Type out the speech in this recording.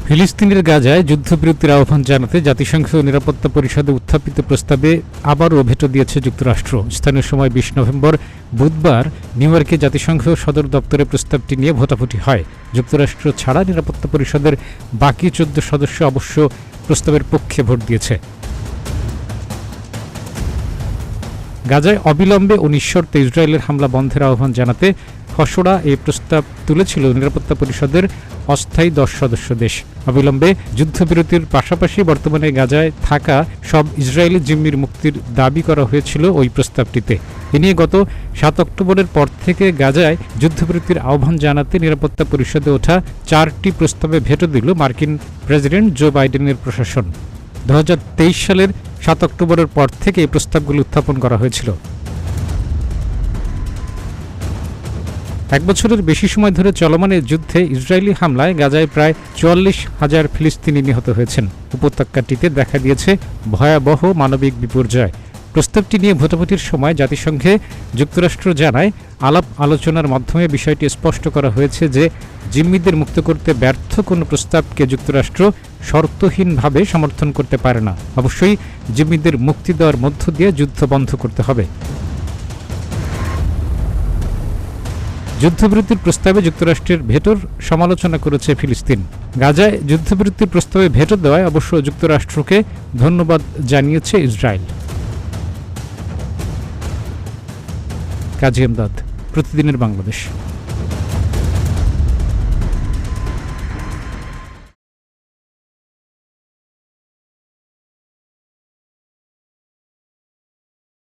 ফিলিস্তিনের গাজায় যুদ্ধবিরতির আহ্বান জানাতে জাতিসংঘ নিরাপত্তা পরিষদে উত্থাপিত প্রস্তাবে আবারও ভেটো দিয়েছে যুক্তরাষ্ট্র। স্থানীয় সময় ২০ নভেম্বর বুধবার নিউ ইয়র্কে জাতিসংঘ সদর দপ্তরে প্রস্তাবটি নিয়ে ভোটাভুটি হয়। যুক্তরাষ্ট্র ছাড়া নিরাপত্তা পরিষদের বাকি ১৪ সদস্য অবশ্য প্রস্তাবের পক্ষে ভোট দিয়েছে। গাজায় অবিলম্বে ও নিঃশর্তে ইসরায়েলের হামলা বন্ধের আহ্বান জানাতে খসড়া এই প্রস্তাব তুলেছিল নিরাপত্তা পরিষদের অস্থায়ী ১০ সদস্য দেশ। অবিলম্বে যুদ্ধবিরতির পাশাপাশি বর্তমানে গাজায় থাকা সব ইসরায়েলি জিম্মির মুক্তির দাবি করা হয়েছিল ওই প্রস্তাবটিতে। এ নিয়ে গত ৭ অক্টোবরের পর থেকে গাজায় যুদ্ধবিরতির আহ্বান জানাতে নিরাপত্তা পরিষদে ওঠা ৪টি প্রস্তাবে ভেটো দিল মার্কিন প্রেসিডেন্ট জো বাইডেনের প্রশাসন। ২০২৩ সালের ৭ অক্টোবরের পর থেকে এই প্রস্তাবগুলো উত্থাপন করা হয়েছিল। এক বছরের বেশি সময় ধরে চলমান এই যুদ্ধে ইসরায়েলি হামলায় গাজায় প্রায় ৪৪,০০০ ফিলিস্তিনি নিহত হয়েছেন। উপত্যকাটিতে দেখা দিয়েছে ভয়াবহ মানবিক বিপর্যয়। প্রস্তাবটি নিয়ে ভোটাভুটির সময় জাতিসংঘে যুক্তরাষ্ট্র জানায়, আলাপ আলোচনার মাধ্যমে বিষয়টি স্পষ্ট করা হয়েছে যে জিম্মিদের মুক্ত করতে ব্যর্থ কোনো প্রস্তাবকে যুক্তরাষ্ট্র শর্তহীনভাবে সমর্থন করতে পারে না। অবশ্যই জিম্মিদের মুক্তি দেওয়ার মধ্য দিয়ে যুদ্ধ বন্ধ করতে হবে। যুদ্ধবিরতির প্রস্তাবে যুক্তরাষ্ট্রের ভেটোর সমালোচনা করেছে ফিলিস্তিন। গাজায় যুদ্ধবিরতির প্রস্তাবে ভেটো দেওয়ায় অবশ্য যুক্তরাষ্ট্রকে ধন্যবাদ জানিয়েছে ইসরায়েল। কাজী এমদাদ, প্রতিদিনের বাংলাদেশ।